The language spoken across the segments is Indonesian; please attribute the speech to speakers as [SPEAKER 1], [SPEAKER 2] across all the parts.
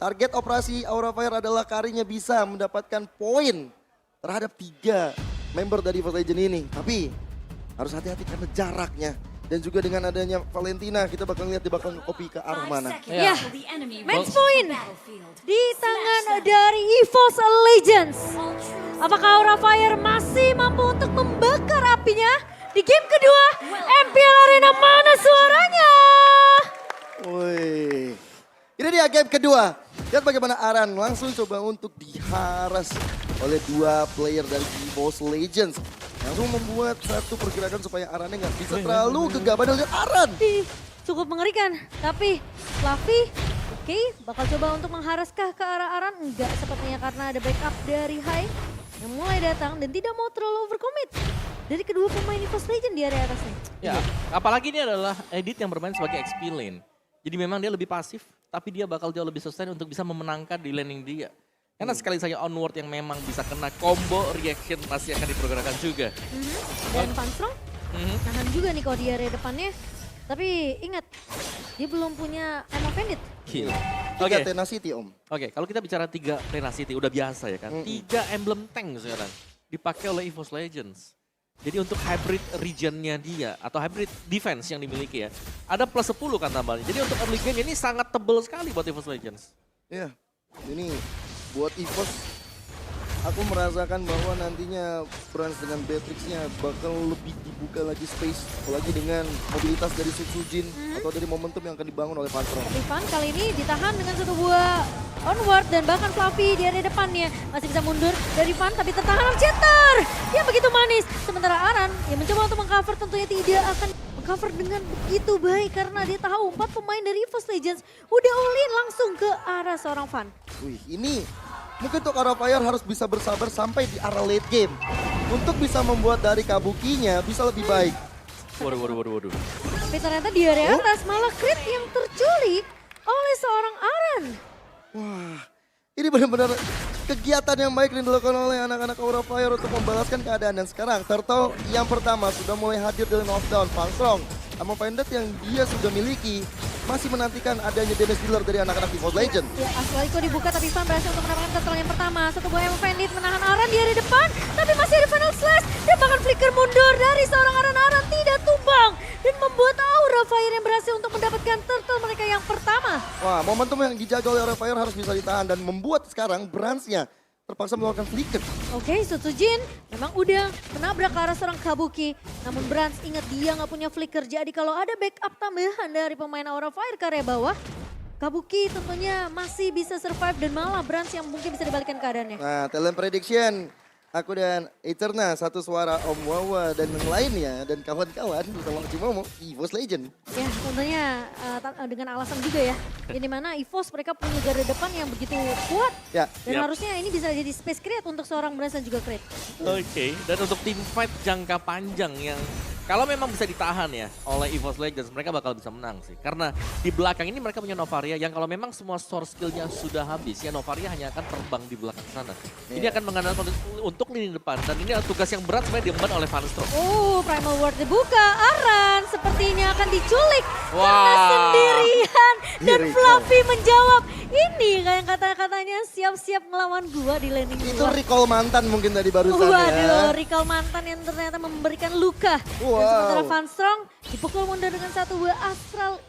[SPEAKER 1] Target operasi Aura Fire adalah Karinya bisa mendapatkan poin terhadap 3 member dari EVOS Legends ini. Tapi harus hati-hati karena jaraknya. Dan juga dengan adanya Valentina kita bakal lihat dia bakal nge-copy ke arah mana.
[SPEAKER 2] Ya, match point di tangan dari EVOS Legends. Apakah Aura Fire masih mampu untuk membakar apinya di game kedua? MPL Arena mana suaranya?
[SPEAKER 1] Woi, ini dia game kedua. Lihat bagaimana Aran langsung coba untuk diharas oleh 2 player dari EVOS Legends. Langsung membuat satu pergerakan supaya Arannya nggak bisa terlalu gegabah. Dan lihat Aran.
[SPEAKER 2] Cukup mengerikan, tapi Fluffy oke, bakal coba untuk mengharaskah ke arah Aran? Enggak sepertinya karena ada backup dari Hai yang mulai datang dan tidak mau terlalu overcommit dari kedua pemain EVOS Legends di area atasnya.
[SPEAKER 3] Ya, apalagi ini adalah Edit yang bermain sebagai XP lane. Jadi memang dia lebih pasif, tapi dia bakal jauh lebih sustain untuk bisa memenangkan di laning dia. Karena sekali saja onward yang memang bisa kena combo reaction pasti akan dipergunakan juga.
[SPEAKER 2] Dan Panstrong nahan juga nih kalau di area depannya. Tapi ingat, dia belum punya Ammo Bandit.
[SPEAKER 3] Gila.
[SPEAKER 1] 3 Tenacity Om.
[SPEAKER 3] Oke, kalau kita bicara 3 Tenacity udah biasa ya kan. 3 emblem tank sekarang dipakai oleh EVOS Legends. Jadi untuk hybrid regionnya dia atau hybrid defense yang dimiliki ya. Ada plus 10 kan tambahannya. Jadi untuk early game ini sangat tebal sekali buat EVOS Legends.
[SPEAKER 1] Iya, ini buat EVOS aku merasakan bahwa nantinya Brans dengan Beatrix-nya bakal lebih dibuka lagi space. Apalagi dengan mobilitas dari Sujin atau dari momentum yang akan dibangun oleh Panstrong.
[SPEAKER 2] Tapi Van kali ini ditahan dengan satu buah onward dan bahkan Fluffy di area depannya. Masih bisa mundur dari Van tapi tertahan oleh Jeter yang begitu manis. Sementara Aran yang mencoba untuk mengcover tentunya tidak akan mengcover dengan begitu baik karena dia tahu 4 pemain dari EVOS Legends udah all-in langsung ke arah seorang Van.
[SPEAKER 1] Wih, ini mungkin untuk Aura Fire harus bisa bersabar sampai di arah late game. Untuk bisa membuat dari Kabukinya bisa lebih baik.
[SPEAKER 3] Waduh.
[SPEAKER 2] Tapi ternyata di area atas malah crit yang terculik oleh seorang Aran.
[SPEAKER 1] Wah, ini benar-benar kegiatan yang baik yang dilakukan oleh anak-anak Aura Fire untuk membalaskan keadaan. Dan sekarang Turtle yang pertama sudah mulai hadir dari knockdown. Panstrong, Ammo Bandit yang dia sudah miliki masih menantikan adanya damage dealer dari anak-anak EVOS Legends.
[SPEAKER 2] Ya, Aswaliko dibuka tapi Van berhasil untuk mendapatkan turtle yang pertama. Satu buah Ammo Bandit menahan Aran di area depan. Tapi masih ada final slash dan bahkan flicker mundur dari seorang Aran tidak tumbang. Dan membuat Aura Fire yang berhasil untuk mendapatkan turtle mereka yang pertama.
[SPEAKER 1] Wah, momentum yang dijaga oleh Aura Fire harus bisa ditahan dan membuat sekarang Bransnya terpaksa melakukan flicker.
[SPEAKER 2] Oke, Sujin memang udah menabrak ke arah seorang Kabuki. Namun Brans ingat dia nggak punya flicker. Jadi kalau ada backup tambahan dari pemain Aura Fire ke area bawah, Kabuki tentunya masih bisa survive dan malah Brans yang mungkin bisa dibalikkan keadaannya.
[SPEAKER 1] Nah, talent prediction. Aku dan Eterna, satu suara Om Wawa dan yang lainnya dan kawan-kawan bersama Cimomo, EVOS Legend.
[SPEAKER 2] Ya tentunya dengan alasan juga ya. Yang dimana EVOS mereka punya garda depan yang begitu kuat.
[SPEAKER 1] Ya.
[SPEAKER 2] Dan harusnya ini bisa jadi space create untuk seorang Brans dan juga create.
[SPEAKER 3] Oke, dan untuk team fight jangka panjang yang kalau memang bisa ditahan ya oleh EVOS Legends, mereka bakal bisa menang sih. Karena di belakang ini mereka punya Novaria yang kalau memang semua source skillnya sudah habis, ya Novaria hanya akan terbang di belakang sana. Ini akan mengandalkan untuk lini depan, dan ini adalah tugas yang berat sebenarnya diemban oleh Vanstrom.
[SPEAKER 2] Primal Ward dibuka, Aran sepertinya akan diculik karena sendirian. Dan Fluffy menjawab, ini kayak kata-katanya siap-siap ngelawan gua di laning
[SPEAKER 1] Itu
[SPEAKER 2] gua.
[SPEAKER 1] recall mantan mungkin tadi barusan
[SPEAKER 2] Waduh,
[SPEAKER 1] ya.
[SPEAKER 2] recall mantan yang ternyata memberikan luka.
[SPEAKER 1] Wow.
[SPEAKER 2] Dan sementara Van Strong dipukul mundur dengan satu buah astral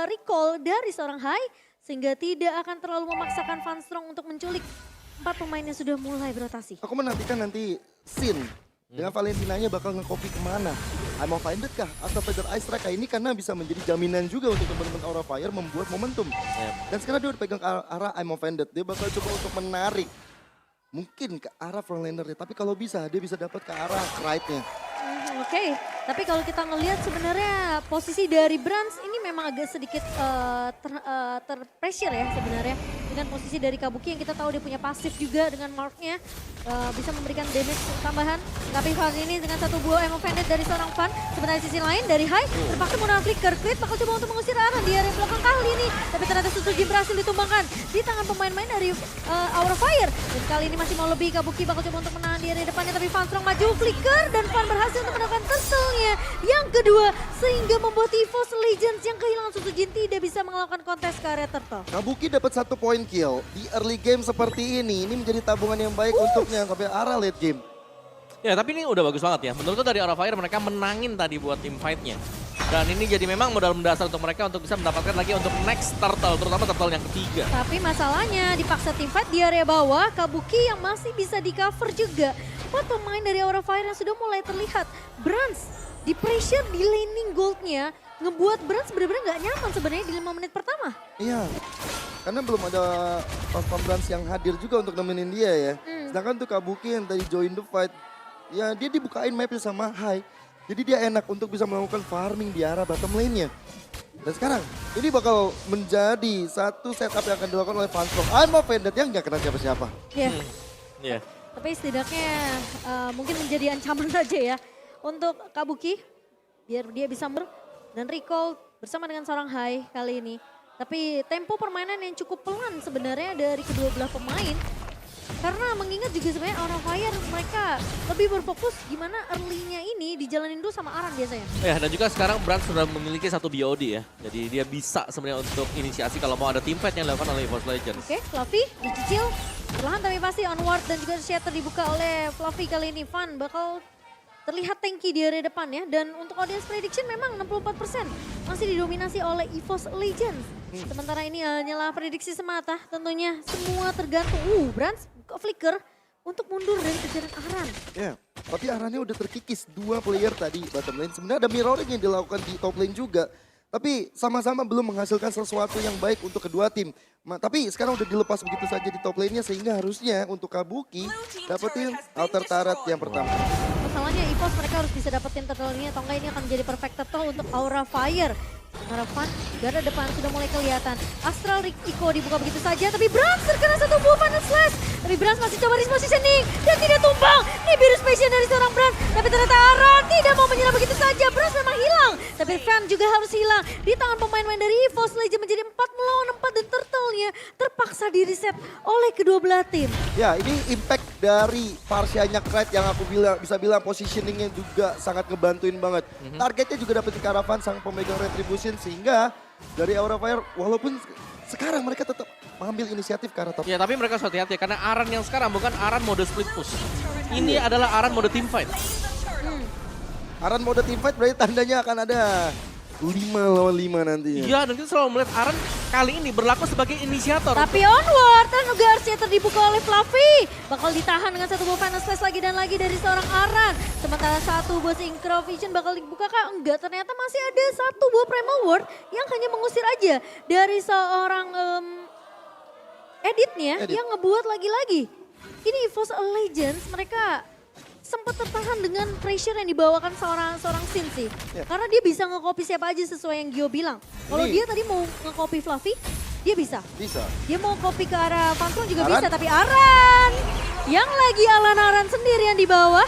[SPEAKER 2] recall dari seorang Hai. Sehingga tidak akan terlalu memaksakan Van Strong untuk menculik 4 pemain yang sudah mulai berotasi.
[SPEAKER 1] Aku menantikan nanti Sin dengan Valentinanya bakal nge-copy kemana. I'm offended kah? Atau Feather Ice Strike ini karena bisa menjadi jaminan juga untuk teman-teman Aura Fire membuat momentum. Dan sekarang dia udah pegang arah I'm offended. Dia bakal coba untuk menarik. Mungkin ke arah frontlaner-nya. Tapi kalau bisa dia bisa dapat ke arah right-nya.
[SPEAKER 2] Oke, tapi kalau kita ngelihat sebenarnya posisi dari Brans ini memang agak sedikit terpressure ya sebenarnya. Dengan posisi dari Kabuki yang kita tahu dia punya pasif juga dengan marknya. Bisa memberikan damage tambahan. Tapi kali ini dengan satu buah Ammo Bandit dari seorang Van. Sebenarnya sisi lain dari Hai terpaksa menggunakan flicker. Crit bakal coba untuk mengusir Aran di area belakang kali ini. Tapi ternyata Suzuki berhasil ditumbangkan di tangan pemain-pemain dari Aura Fire. Dan kali ini masih mau lebih, Kabuki bakal coba untuk menahan di area depannya. Tapi Van Strong maju flicker dan Van berhasil untuk mendapatkan turtle-nya yang kedua. Sehingga membuat EVOS Legends yang kehilangan Sujin tidak bisa melakukan kontes ke area turtle.
[SPEAKER 1] Kabuki dapat 1 poin clean kill di early game seperti ini menjadi tabungan yang baik untuknya sampai arah late game.
[SPEAKER 3] Ya tapi ini udah bagus banget ya. Menurutku dari Aura Fire mereka menangin tadi buat tim fight-nya. Dan ini jadi memang modal mendasar untuk mereka untuk bisa mendapatkan lagi untuk next turtle, terutama turtle yang ketiga.
[SPEAKER 2] Tapi masalahnya dipaksa tim fight di area bawah, Kabuki yang masih bisa di cover juga. 4 pemain dari Aura Fire yang sudah mulai terlihat. Brans di pressure di laning goldnya ngebuat Brans benar-benar nggak nyaman sebenarnya di 5 menit pertama.
[SPEAKER 1] Iya, karena belum ada Pas-Pam Brans yang hadir juga untuk nemenin dia ya. Sedangkan tuh Kabuki yang tadi join the fight, ya dia dibukain mapnya sama Hai. Jadi dia enak untuk bisa melakukan farming di arah bottom lane-nya. Dan sekarang ini bakal menjadi satu setup yang akan dilakukan oleh Fanstrong. I'm offended yang nggak kena siapa-siapa.
[SPEAKER 2] Iya.
[SPEAKER 3] Iya.
[SPEAKER 2] Tapi setidaknya mungkin menjadi ancaman saja ya untuk Kabuki. Biar dia bisa dan recall bersama dengan seorang Hai kali ini. Tapi tempo permainan yang cukup pelan sebenarnya dari kedua belah pemain. Karena mengingat juga sebenarnya Aura Fire mereka lebih berfokus gimana early-nya ini dijalanin dulu sama Aran biasanya.
[SPEAKER 3] Ya dan juga sekarang Brand sudah memiliki satu BOD ya. Jadi dia bisa sebenarnya untuk inisiasi kalau mau ada team fight yang dilakukan oleh EVOS Legends.
[SPEAKER 2] Oke, Fluffy dicicil. Perlahan tapi pasti onward dan juga shatter dibuka oleh Fluffy kali ini. Van bakal terlihat tanky di area depan ya. Dan untuk audience prediction memang 64% masih didominasi oleh EVOS Legends. Sementara ini hanyalah prediksi semata tentunya. Semua tergantung. Brands flicker untuk mundur dari kejaran Aran.
[SPEAKER 1] Ya, tapi Arannya udah terkikis 2 player tadi bottom lane. Sebenarnya ada mirroring yang dilakukan di top lane juga. Tapi sama-sama belum menghasilkan sesuatu yang baik untuk kedua tim. Tapi sekarang udah dilepas begitu saja di top lane-nya sehingga harusnya untuk Kabuki dapetin altar turret yang pertama.
[SPEAKER 2] Masalahnya EVOS mereka harus bisa dapetin turtle ini atau enggak ini akan menjadi perfect turtle untuk Aura Fire. Harapan gara depan sudah mulai kelihatan. Astral Iko dibuka begitu saja tapi Brans terkena satu buah final slash. Tapi Brans masih coba repositioning dan tidak tumbang. Ini biru spesial dari seorang Brans. Tapi ternyata Aran tidak mau menyerang begitu saja. Brans memang hilang. Tapi Fan juga harus hilang. Di tangan pemain-pemain dari EVOS Legends menjadi 4 melawan 4 dan turtle-nya terpaksa di reset oleh kedua belah tim.
[SPEAKER 1] Ya ini impact dari Parsianya Knight yang aku bisa bilang positioningnya juga sangat ngebantuin banget. Targetnya juga dapat di Caravan sang pemegang retribution sehingga dari Aura Fire walaupun sekarang mereka tetap mengambil inisiatif ke arah top.
[SPEAKER 3] Ya tapi mereka harus hati-hati karena Aran yang sekarang bukan Aran mode split push. Ini adalah Aran mode team fight.
[SPEAKER 1] Aran mode team fight berarti tandanya akan ada 5 lawan 5 nantinya.
[SPEAKER 3] Iya dan kita selalu melihat Aran kali ini berlaku sebagai inisiator.
[SPEAKER 2] Tapi onward dan juga Arceta terdibuka oleh Fluffy. Bakal ditahan dengan satu buah final slash lagi dan lagi dari seorang Aran. Sementara satu buah Synchro Vision bakal dibuka kah? Enggak, ternyata masih ada satu buah Primal Ward yang hanya mengusir aja dari seorang editnya yang ngebuat lagi-lagi. Ini EVOS Legends mereka sempat tertahan dengan pressure yang dibawakan seorang Sin sih. Karena dia bisa nge-copy siapa aja sesuai yang Gio bilang. Kalau dia tadi mau nge-copy Fluffy, dia bisa. Dia mau copy ke arah Fanstrong juga bisa, tapi Aran yang lagi Aran sendiri yang di bawah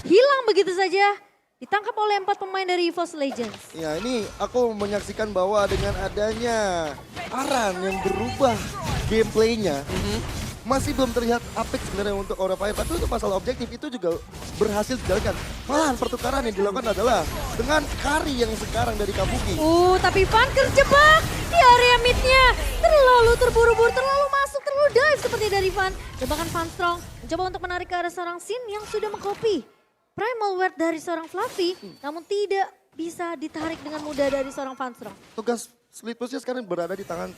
[SPEAKER 2] hilang begitu saja. Ditangkap oleh 4 pemain dari EVOS Legends.
[SPEAKER 1] Ya ini aku menyaksikan bahwa dengan adanya Aran yang berubah gameplaynya, masih belum terlihat apik sebenarnya untuk Aura Fire. Tapi untuk masalah objektif itu juga berhasil dijalankan. Malahan pertukaran yang dilakukan adalah dengan Kari yang sekarang dari Kabuki.
[SPEAKER 2] Tapi Van terjebak di area mid-nya. Terlalu terburu-buru, terlalu masuk, terlalu dive seperti dari Van. Dan bahkan Fanstrong mencoba untuk menarik ke arah seorang Sin yang sudah mengcopy Primal Ward dari seorang Fluffy. Namun tidak bisa ditarik dengan mudah dari seorang Fanstrong.
[SPEAKER 1] Tugas split push-nya sekarang berada di tangan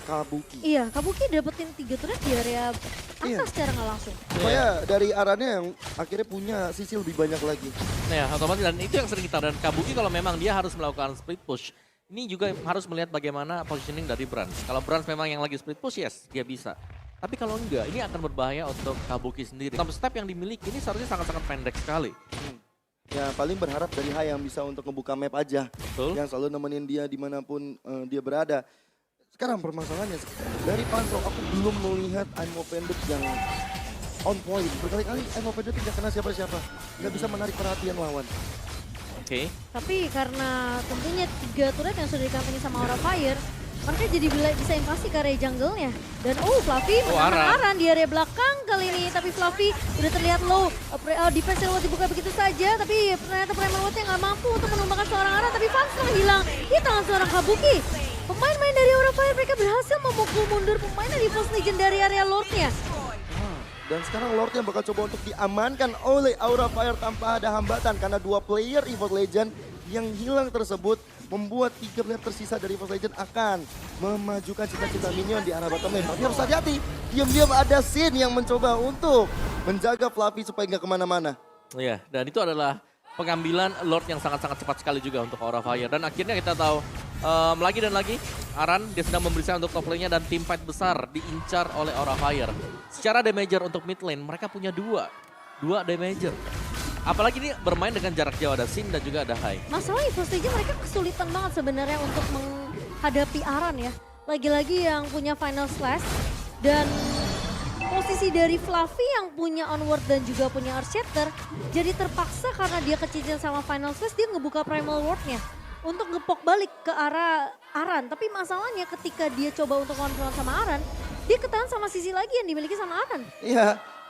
[SPEAKER 1] Kabuki.
[SPEAKER 2] Iya, Kabuki dapetin 3 turret di area atas secara nggak langsung.
[SPEAKER 1] Supaya dari Arannya yang akhirnya punya sisi lebih banyak lagi.
[SPEAKER 3] Nah ya otomatis dan itu yang sering kita dan Kabuki kalau memang dia harus melakukan split push. Ini juga harus melihat bagaimana positioning dari Brans. Kalau Brans memang yang lagi split push, yes dia bisa. Tapi kalau enggak, ini akan berbahaya untuk Kabuki sendiri. Step yang dimiliki ini seharusnya sangat-sangat pendek sekali.
[SPEAKER 1] Ya paling berharap dari Hai yang bisa untuk ngebuka map aja.
[SPEAKER 3] Betul.
[SPEAKER 1] Yang selalu nemenin dia dimanapun dia berada. Sekarang permasalahannya, dari Fanstrong aku belum melihat I'm Offended yang on point. Berkali-kali I'm Offended tidak kena siapa-siapa. Nggak bisa menarik perhatian lawan.
[SPEAKER 3] Oke.
[SPEAKER 2] Tapi karena tentunya 3 turret yang sudah dikampanye sama Aura Fire, mereka jadi bisa invasi ke area jungle-nya. Dan Fluffy menahan Aran di area belakang kali ini. Tapi Fluffy udah terlihat low. Defense Ward dibuka begitu saja. Tapi ternyata Primal Ward-nya nggak mampu untuk menumbangkan seorang Aran. Tapi Fanstrong hilang di tangan seorang Kabuki. Pemain-pemain dari Aura Fire mereka berhasil memukul mundur pemain dari EVOS Legend dari area Lordnya.
[SPEAKER 1] Dan sekarang Lordnya bakal coba untuk diamankan oleh Aura Fire tanpa ada hambatan. Karena 2 player EVOS Legend yang hilang tersebut membuat 3 player tersisa dari EVOS Legend akan memajukan cita-cita minion di arah bottom lane. Tapi harus hati-hati, diam-diam ada Sin yang mencoba untuk menjaga Fluffy supaya nggak kemana-mana.
[SPEAKER 3] Iya, dan itu adalah pengambilan Lord yang sangat-sangat cepat sekali juga untuk Aura Fire. Dan akhirnya kita tahu lagi dan lagi Aran dia sedang memberikan untuk top lane-nya dan tim fight besar diincar oleh Aura Fire. Secara damager untuk mid lane mereka punya dua damager. Apalagi ini bermain dengan jarak jauh, ada Sin dan juga ada Hai.
[SPEAKER 2] Masalah EVOS Legend mereka kesulitan banget sebenarnya untuk menghadapi Aran ya. Lagi-lagi yang punya Final Slash dan posisi dari Fluffy yang punya Onward dan juga punya Earthshatter jadi terpaksa karena dia kecicil sama Final Slash dia ngebuka Primal Ward-nya untuk ngepok balik ke arah Aran. Tapi masalahnya ketika dia coba untuk konfront sama Aran, dia ketahan sama sisi lagi yang dimiliki sama Aran.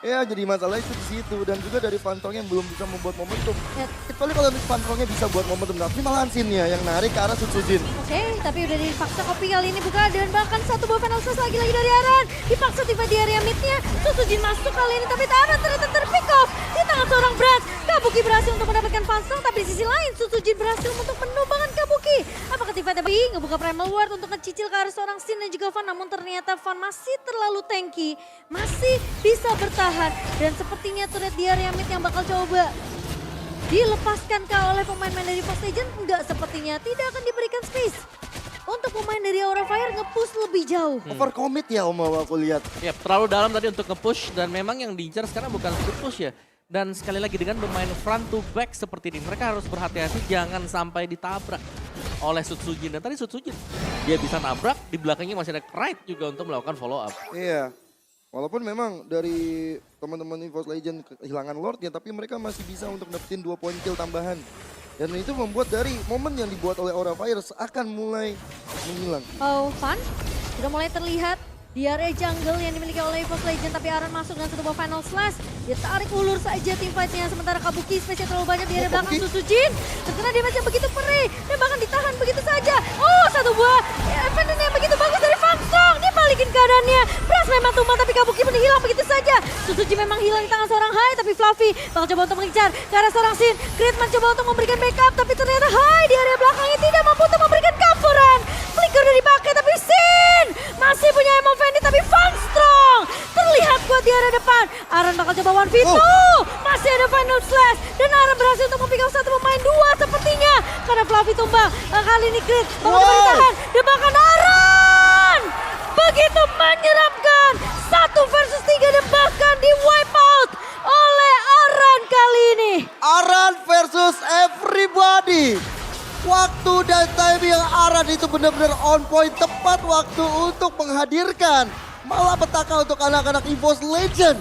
[SPEAKER 1] Iya, jadi masalah itu di situ dan juga dari Phantomnya yang belum bisa membuat momentum.
[SPEAKER 2] Ya.
[SPEAKER 1] Kecuali kalau Phantomnya bisa buat momentum, tapi malahan Sin-nya yang narik ke arah Sutsujin.
[SPEAKER 2] Oke, tapi udah dipaksa kopi kali ini buka dan bahkan satu buah Final Slash lagi dari Aran. Dipaksa tiba di area mid-nya, Sutsujin masuk kali ini tapi Aran ternyata terpick off di tangan seorang Brad. Kabuki berhasil untuk mendapatkan Fansong tapi di sisi lain Sutsujin berhasil untuk menumbangkan Kabuki. Apakah tiba-tiba ngebuka Primal Ward untuk ngecicil ke arah seorang Sin dan juga Van, namun ternyata Van masih terlalu tanky, masih bisa bertahan. Dan sepertinya turret di area mid yang bakal coba dilepaskan oleh pemain-pemain dari EVOS Legend. Enggak, sepertinya tidak akan diberikan space untuk pemain dari Aura Fire nge-push lebih jauh.
[SPEAKER 1] Overcommit ya Om, aku lihat.
[SPEAKER 3] Ya, terlalu dalam tadi untuk nge-push dan memang yang diincar sekarang bukan speed push ya. Dan sekali lagi dengan bermain front to back seperti ini, mereka harus berhati-hati jangan sampai ditabrak oleh Sutsujin. Dan tadi Sutsujin dia bisa nabrak, di belakangnya masih ada Knight juga untuk melakukan follow up.
[SPEAKER 1] Iya. Walaupun memang dari teman-teman EVOS Legend kehilangan Lordnya, tapi mereka masih bisa untuk dapetin 2 poin kill tambahan. Dan itu membuat dari momen yang dibuat oleh Aura Fire akan mulai menghilang.
[SPEAKER 2] Oh, Van sudah mulai terlihat di area jungle yang dimiliki oleh EVOS Legend, tapi Aran masuk dengan satu buah Final Slash. Dia tarik ulur saja tim fight-nya, sementara Kabuki space-nya terlalu banyak di area belakang Sutsujin. Terkena damage yang begitu perih dan bahkan ditahan begitu saja. Oh, satu buah event yang begitu bagus dari Fansong. Dia balikin keadaannya. Pras memang tumbang tapi Kabuki pun hilang begitu saja. Sutsujin memang hilang di tangan seorang Hai, tapi Fluffy bakal coba untuk mengejar ke arah seorang Sin. Gridman coba untuk memberikan backup, tapi ternyata Hai di area belakangnya tidak mampu untuk memberikan coveran. Flicker udah dipakai tapi Sin masih punya Emo Fendi, tapi Van Strong terlihat kuat di area depan. Aran bakal coba 1v2. Masih ada Final Slash dan Aran berhasil untuk mempick up satu pemain 2 sepertinya. Karena Fluffy tumbang. Kali ini Grid bakal coba ditahan. Dan bahkan Aran begitu menyeramkan. 1 versus 3 dan bahkan di wipe out oleh Aran kali ini.
[SPEAKER 1] Aran versus everybody. Waktu dan timing Aran itu benar-benar on point, tepat waktu untuk menghadirkan malapetaka untuk anak-anak EVOS Legend.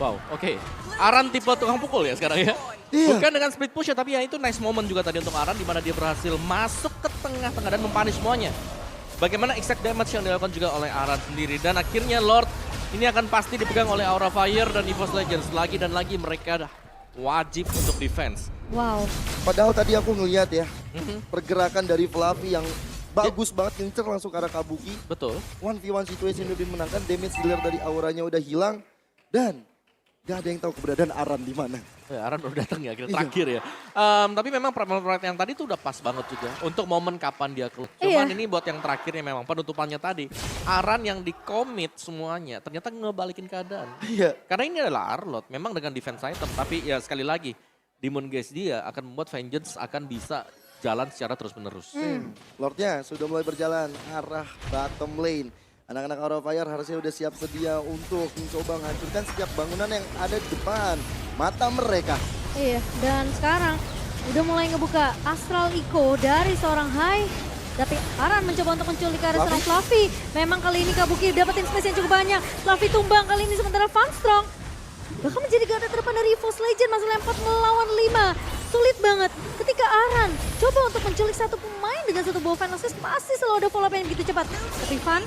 [SPEAKER 3] Wow, oke. Aran tipe tukang pukul ya sekarang ya.
[SPEAKER 1] Iya.
[SPEAKER 3] Bukan dengan split push ya, tapi ya itu nice moment juga tadi untuk Aran di mana dia berhasil masuk ke tengah-tengah dan mempunish semuanya. Bagaimana exact damage yang dilakukan juga oleh Aran sendiri. Dan akhirnya Lord ini akan pasti dipegang oleh Aura Fire dan EVOS Legends. Lagi dan lagi mereka wajib untuk defense.
[SPEAKER 2] Wow.
[SPEAKER 1] Padahal tadi aku ngeliat ya, pergerakan dari Fluffy yang bagus banget, ngincer langsung ke arah Kabuki.
[SPEAKER 3] Betul.
[SPEAKER 1] 1v1 situation udah dimenangkan, damage dealer dari auranya udah hilang. Dan gak ada yang tahu keberadaan Aran di mana.
[SPEAKER 3] Ya, Aran baru datang ya, akhirnya terakhir ya. Tapi memang Primal Pride yang tadi tuh udah pas banget juga. Untuk momen kapan dia keluar. Cuman ini buat yang terakhirnya memang penutupannya tadi. Aran yang di-commit semuanya ternyata ngebalikin keadaan.
[SPEAKER 1] Iya.
[SPEAKER 3] Karena ini adalah Arlot, memang dengan defense item. Tapi ya sekali lagi, Demon Gaze dia akan membuat Vengeance akan bisa jalan secara terus-menerus.
[SPEAKER 1] Lordnya sudah mulai berjalan arah bottom lane. Anak-anak Aura Fire harusnya udah siap sedia untuk mencoba menghancurkan setiap bangunan yang ada di depan mata mereka.
[SPEAKER 2] Iya, dan sekarang udah mulai ngebuka Astral Echo dari seorang Hai. Tapi Aran mencoba untuk menculik ke arah seorang Fluffy. Memang kali ini Kabuki dapetin space yang cukup banyak. Fluffy tumbang kali ini sementara Van Strong bahkan menjadi garda terdepan dari EVOS Legend masalah 4 melawan 5. Sulit banget ketika Aran coba untuk menculik satu pemain dengan satu buah Final Slash, pasti selalu ada follow up yang begitu cepat. Tapi Van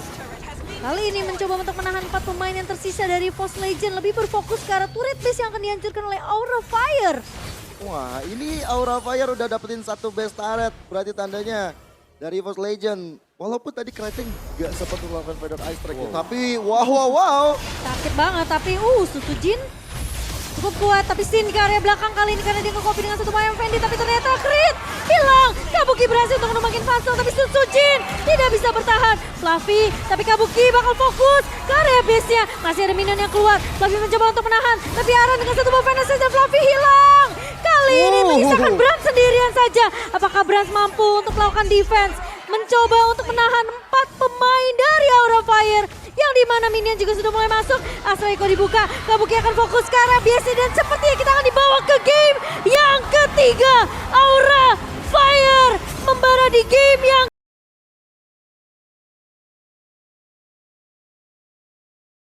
[SPEAKER 2] kali ini mencoba untuk menahan 4 pemain yang tersisa dari EVOS Legend, lebih berfokus ke arah turret base yang akan dihancurkan oleh Aura Fire.
[SPEAKER 1] Wah, ini Aura Fire udah dapetin satu base turret, berarti tandanya dari EVOS Legend Walaupun tadi Kraken gak sempat melakukan Feather Ice Strike ya, tapi wow.
[SPEAKER 2] Sakit banget, tapi Sutujin cukup kuat. Tapi Sin ke area belakang kali ini karena dia nge-copy dengan satu Mayang Fendi. Tapi ternyata crit, hilang. Kabuki berhasil untuk menumbangin Fazal, tapi Sutujin tidak bisa bertahan. Fluffy, tapi Kabuki bakal fokus ke area base-nya. Masih ada minion yang keluar. Fluffy mencoba untuk menahan, tapi Aran dengan satu buff Venus dan Fluffy hilang. Kali ini mengisahkan Brand sendirian saja. Apakah Brand mampu untuk melakukan defense? Mencoba untuk menahan 4 pemain dari Aura Fire. Yang dimana minion juga sudah mulai masuk. Astra Eko dibuka, Kabuki akan fokus ke arah BSC dan sepertinya kita akan dibawa ke game yang ketiga. Aura Fire membara di game yang